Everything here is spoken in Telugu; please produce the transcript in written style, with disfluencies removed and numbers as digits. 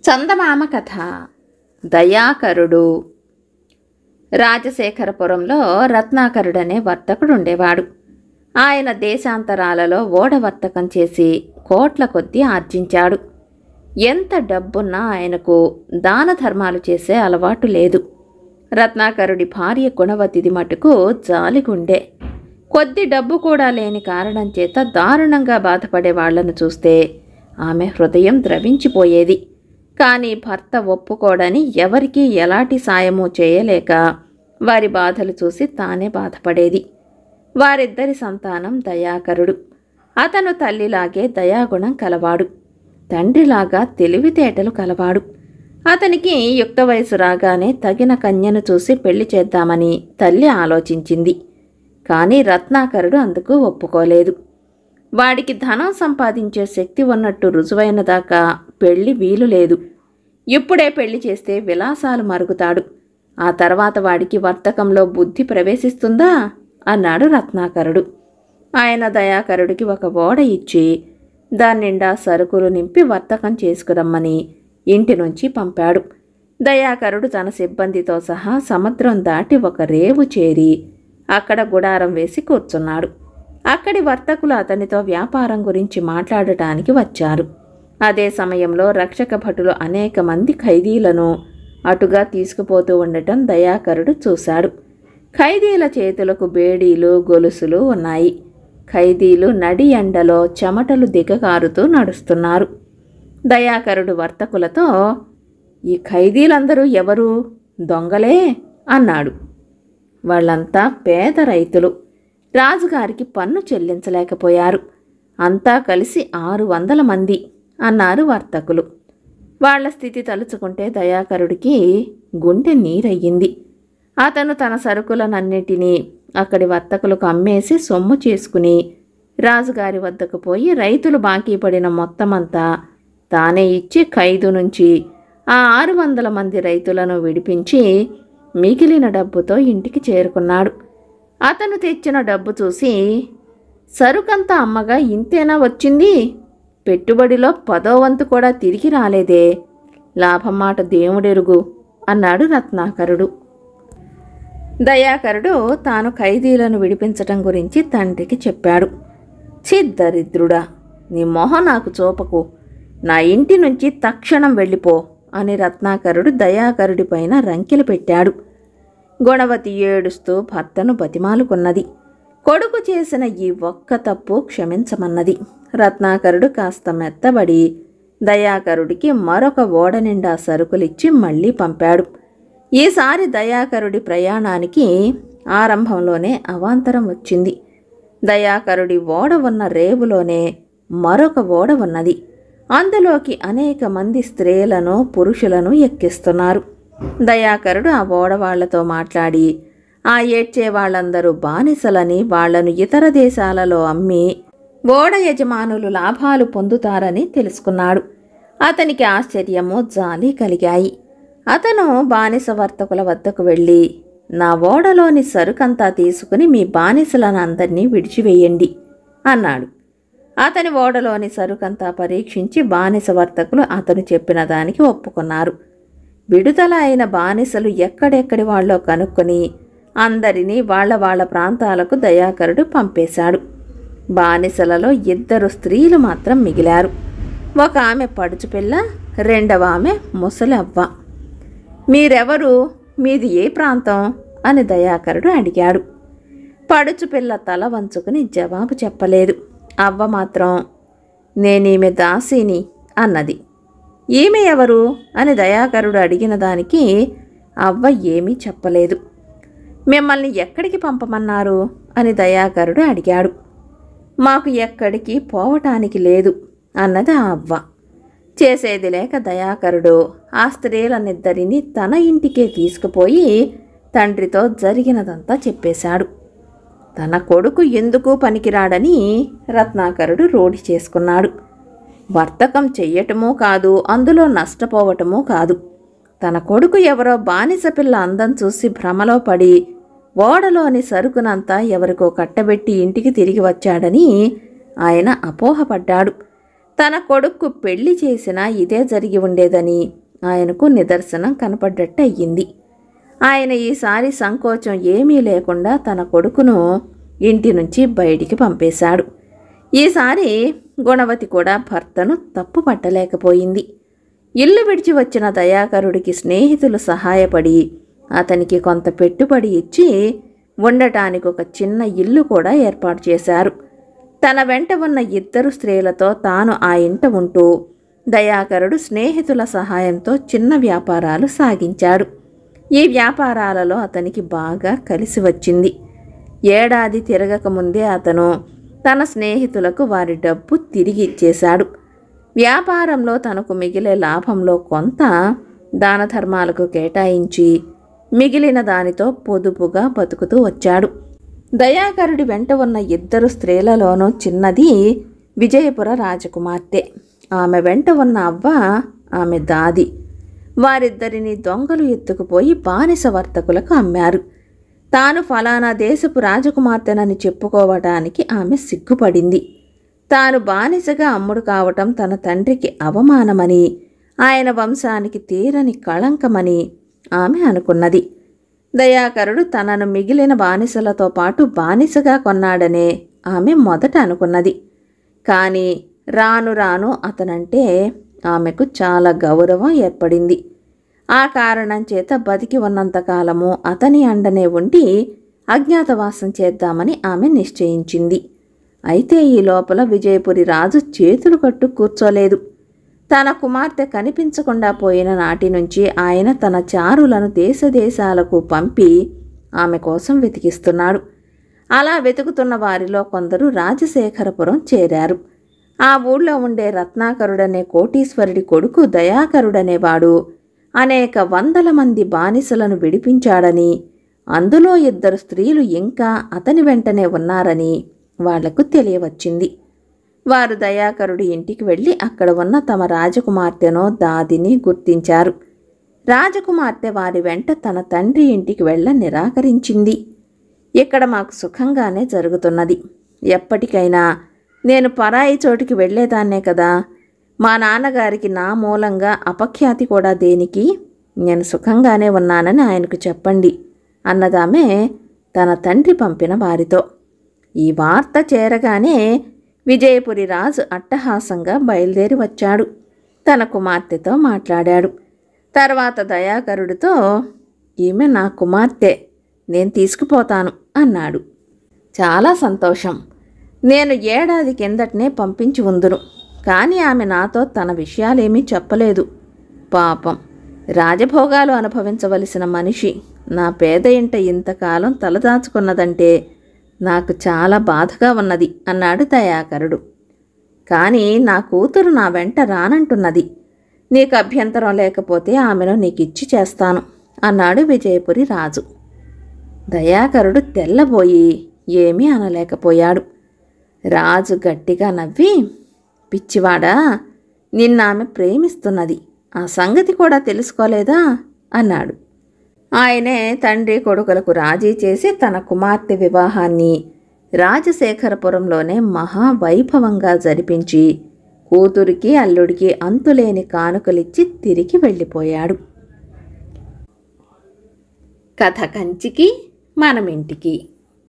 చందమామ కథ. దయాకరుడు. రాజశేఖరపురంలో రత్నాకరుడనే వర్తకుడుండేవాడు. ఆయన దేశాంతరాలలో ఓడ వర్తకం చేసి కోట్ల కొద్దీ ఆర్జించాడు. ఎంత డబ్బున్నా ఆయనకు దాన ధర్మాలు చేసే అలవాటు లేదు. రత్నాకరుడి భార్య గుణవతిది మటుకు జాలిగుండే. కొద్ది డబ్బు కూడా లేని కారణం చేత దారుణంగా బాధపడే వాళ్లను చూస్తే ఆమె హృదయం ద్రవించిపోయేది. కానీ భర్త ఒప్పుకోడని ఎవరికీ ఎలాంటి సాయమూ చేయలేక వారి బాధలు చూసి తానే బాధపడేది. వారిద్దరి సంతానం దయాకరుడు. అతను తల్లిలాగే దయాగుణం కలవాడు. తండ్రిలాగా తెలివితేటలు కలవాడు. అతనికి యుక్త వయసు రాగానే తగిన కన్యను చూసి పెళ్లి చేద్దామని తల్లి ఆలోచించింది. కానీ రత్నాకరుడు అందుకు ఒప్పుకోలేదు. వాడికి ధనం సంపాదించే శక్తి ఉన్నట్టు రుజువైన దాకా పెళ్లి వీలు లేదు. ఇప్పుడే పెళ్లి చేస్తే విలాసాలు మరుగుతాడు. ఆ తర్వాత వాడికి వర్తకంలో బుద్ధి ప్రవేశిస్తుందా అన్నాడు రత్నాకరుడు. ఆయన దయాకరుడికి ఒక ఓడ ఇచ్చి దాన్నిండా సరుకులు నింపి వర్తకం చేసుకురమ్మని ఇంటి నుంచి పంపాడు. దయాకరుడు తన సిబ్బందితో సహా సముద్రం దాటి ఒక రేవు చేరి అక్కడ గుడారం వేసి కూర్చున్నాడు. అక్కడి వర్తకులు అతనితో వ్యాపారం గురించి మాట్లాడటానికి వచ్చారు. అదే సమయంలో రక్షక భటులు అనేక మంది ఖైదీలను అటుగా తీసుకుపోతూ ఉండటం దయాకరుడు చూశాడు. ఖైదీల చేతులకు బేడీలు గొలుసులు ఉన్నాయి. ఖైదీలు నడి ఎండలో చెమటలు దిగకారుతూ నడుస్తున్నారు. దయాకరుడు వర్తకులతో, "ఈ ఖైదీలందరూ ఎవరు? దొంగలే" అన్నాడు. వాళ్ళంతా పేద రైతులు. రాజుగారికి పన్ను చెల్లించలేకపోయారు. అంతా కలిసి 600 మంది అన్నారు వర్తకులు. వాళ్ల స్థితి తలుచుకుంటే దయాకరుడికి గుండె నీరయ్యింది. అతను తన సరుకులనన్నిటినీ అక్కడి వర్తకులకు అమ్మేసి సొమ్ము చేసుకుని రాజుగారి వద్దకు పోయి రైతులు బాకీ పడిన మొత్తమంతా తానే ఇచ్చి ఖైదు నుంచి ఆ 600 మంది రైతులను విడిపించి మిగిలిన డబ్బుతో ఇంటికి చేరుకున్నాడు. అతను తెచ్చిన డబ్బు చూసి, "సరుకంతా అమ్మగా ఇంతేనా వచ్చింది? పెట్టుబడిలో 10వ వంతు కూడా తిరిగి రాలేదే. లాభం మాట దేవుడెరుగు" అన్నాడు రత్నాకరుడు. దయాకరుడు తాను ఖైదీలను విడిపించటం గురించి తండ్రికి చెప్పాడు. "ఛీ దరిద్రుడా, నీ మొహం నాకు చూపకు. నా ఇంటి నుంచి తక్షణం వెళ్ళిపో" అని రత్నాకరుడు దయాకరుడిపైన రంకెలు పెట్టాడు. గుణవతి ఏడుస్తూ భర్తను బతిమాలుకున్నది. కొడుకు చేసిన ఈ ఒక్క తప్పు క్షమించమన్నది. రత్నాకరుడు కాస్త మెత్తబడి దయాకరుడికి మరొక ఓడ నిండా సరుకులిచ్చి మళ్లీ పంపాడు. ఈసారి దయాకరుడి ప్రయాణానికి ఆరంభంలోనే అవాంతరం వచ్చింది. దయాకరుడి ఓడ ఉన్న రేవులోనే మరొక ఓడ ఉన్నది. అందులోకి అనేక మంది స్త్రీలను పురుషులను ఎక్కిస్తున్నారు. దయాకరుడు ఆ ఓడవాళ్లతో మాట్లాడి ఆ ఏడ్చే వాళ్ళందరూ బానిసలని, వాళ్లను ఇతర దేశాలలో అమ్మి ఓడ యజమానులు లాభాలు పొందుతారని తెలుసుకున్నాడు. అతనికి ఆశ్చర్యము జాలి కలిగాయి. అతను బానిస వర్తకుల వద్దకు వెళ్ళి, "నా ఓడలోని సరుకంతా తీసుకుని మీ బానిసలను అందరినీ విడిచివేయండి" అన్నాడు. అతని ఓడలోని సరుకంతా పరీక్షించి బానిస వర్తకులు అతను చెప్పిన దానికి ఒప్పుకున్నారు. విడుదల అయిన బానిసలు ఎక్కడెక్కడి వాళ్ళో కనుక్కొని అందరినీ వాళ్ళ ప్రాంతాలకు దయాకరుడు పంపేశాడు. బానిసలలో 2 స్త్రీలు మాత్రం మిగిలారు. ఒక ఆమె పడుచుపిల్ల, రెండవ ఆమె ముసలి అవ్వ. "మీరెవరు? మీది ఏ ప్రాంతం?" అని దయాకరుడు అడిగాడు. పడుచుపిల్ల తల వంచుకుని జవాబు చెప్పలేదు. అవ్వ మాత్రం, "నేనీమె దాసీని" అన్నది. "ఈమె ఎవరు?" అని దయాకరుడు అడిగిన దానికి అవ్వ ఏమీ చెప్పలేదు. "మిమ్మల్ని ఎక్కడికి పంపమన్నారు?" అని దయాకరుడు అడిగాడు. "మాకు ఎక్కడికి పోవటానికి లేదు" అన్నది ఆ అవ్వ. చేసేది లేక దయాకరుడు ఆ స్త్రీలనిద్దరినీ తన ఇంటికే తీసుకుపోయి తండ్రితో జరిగినదంతా చెప్పేశాడు. తన కొడుకు ఎందుకు పనికిరాడని రత్నాకరుడు రూఢి చేసుకున్నాడు. వర్తకం చెయ్యటమూ కాదు, అందులో నష్టపోవటమూ కాదు. తన కొడుకు ఎవరో బానిస పిల్ల అందం చూసి భ్రమలో పడి ఓడలోని సరుకునంతా ఎవరికో కట్టబెట్టి ఇంటికి తిరిగి వచ్చాడని ఆయన అపోహపడ్డాడు. తన కొడుక్కు పెళ్లి చేసినా ఇదే జరిగి ఉండేదని ఆయనకు నిదర్శనం కనపడ్డట్టు అయ్యింది. ఆయన ఈసారి సంకోచం ఏమీ లేకుండా తన కొడుకును ఇంటి నుంచి బయటికి పంపేశాడు. ఈసారి గుణవతి కూడా భర్తను తప్పు పట్టలేకపోయింది. ఇల్లు విడిచి వచ్చిన దయాకరుడికి స్నేహితులు సహాయపడి అతనికి కొంత పెట్టుబడి ఇచ్చి ఉండటానికి ఒక చిన్న ఇల్లు కూడా ఏర్పాటు చేశారు. తన వెంట ఉన్న 2 స్త్రీలతో తాను ఆ ఇంట ఉంటూ దయాకరుడు స్నేహితుల సహాయంతో చిన్న వ్యాపారాలు సాగించాడు. ఈ వ్యాపారాలలో అతనికి బాగా కలిసి వచ్చింది. ఏడాది తిరగకముందే అతను తన స్నేహితులకు వారి డబ్బు తిరిగి ఇచ్చేశాడు. వ్యాపారంలో తనకు మిగిలే లాభంలో కొంత దాన ధర్మాలకు కేటాయించి మిగిలిన దానితో పొదుపుగా బతుకుతూ వచ్చాడు. దయాకరుడి వెంట ఉన్న 2 స్త్రీలలోనూ చిన్నది విజయపుర రాజకుమార్తె. ఆమె వెంట ఉన్న అవ్వ, ఆమె దాది. వారిద్దరిని దొంగలు ఎత్తుకుపోయి బానిస వర్తకులకు అమ్మారు. తాను ఫలానా దేశపు రాజకుమార్తెనని చెప్పుకోవటానికి ఆమె సిగ్గుపడింది. తాను బానిసగా అమ్ముడు కావటం తన తండ్రికి అవమానమని, ఆయన వంశానికి తీరని కళంకమని ఆమె అనుకున్నది. దయాకరుడు తనను మిగిలిన బానిసలతో పాటు బానిసగా కొన్నాడనే ఆమె మొదట అనుకున్నది. కానీ రాను రాను అతనంటే ఆమెకు చాలా గౌరవం ఏర్పడింది. ఆ కారణం చేత బతికి ఉన్నంతకాలము అతని అండనే ఉండి అజ్ఞాతవాసం చేద్దామని ఆమె నిశ్చయించింది. అయితే ఈ లోపల విజయపురి రాజు చేతులు కట్టు కూర్చోలేదు. తన కుమార్తె కనిపించకుండా పోయిన నాటి నుంచి ఆయన తన చారులను దేశదేశాలకు పంపి ఆమె కోసం వెతికిస్తున్నాడు. అలా వెతుకుతున్న వారిలో కొందరు రాజశేఖరపురం చేరారు. ఆ ఊళ్ళో ఉండే రత్నాకరుడనే కోటీశ్వరుడి కొడుకు దయాకరుడనేవాడు అనేక వందల మంది బానిసలను విడిపించాడని, అందులో 2 స్త్రీలు ఇంకా అతని వెంటనే ఉన్నారని వాళ్లకు తెలియవచ్చింది. వారు దయాకరుడి ఇంటికి వెళ్ళి అక్కడ ఉన్న తమ రాజకుమార్తెనో దాదిని గుర్తించారు. రాజకుమార్తె వారి వెంట తన తండ్రి ఇంటికి వెళ్ళ నిరాకరించింది. ఇక్కడ మాకు సుఖంగానే జరుగుతున్నది. ఎప్పటికైనా నేను పరాయి చోటికి వెళ్లేదాన్నే కదా. మా నాన్నగారికి నా మూలంగా అపఖ్యాతి కూడా దేనికి? నేను సుఖంగానే ఉన్నానని ఆయనకు చెప్పండి అన్నదామె తన తండ్రి పంపిన వారితో. ఈ వార్త చేరగానే విజయపురి రాజు అట్టహాసంగా బయలుదేరి వచ్చాడు. తన కుమార్తెతో మాట్లాడాడు. తర్వాత దయాకరుడితో, ఈమె నా కుమార్తె, నేను తీసుకుపోతాను అన్నాడు. చాలా సంతోషం. నేను ఏడాది కిందటనే పంపించి ఉందును. కానీ ఆమె నాతో తన విషయాలేమీ చెప్పలేదు. పాపం, రాజభోగాలు అనుభవించవలసిన మనిషి నా పేద ఇంట ఇంతకాలం తలదాచుకున్నదంటే నాకు చాలా బాధగా ఉన్నది అన్నాడు దయాకరుడు. కానీ నా కూతురు నా వెంట రానంటున్నది. నీకు అభ్యంతరం లేకపోతే ఆమెను నీకిచ్చి చేస్తాను అన్నాడు విజయపురి రాజు. దయాకరుడు తెల్లబోయి ఏమీ అనలేకపోయాడు. రాజు గట్టిగా నవ్వి, పిచ్చివాడా, నిన్నామె ప్రేమిస్తున్నది, ఆ సంగతి కూడా తెలుసుకోలేదా అన్నాడు. ఆయనే తండ్రి కొడుకులకు రాజీ చేసి తన కుమార్తె వివాహాన్ని రాజశేఖరపురంలోనే మహావైభవంగా జరిపించి కూతురికి అల్లుడికి అంతులేని కానుకలిచ్చి తిరిగి వెళ్ళిపోయాడు. కథ కంచికి మనమింటికి.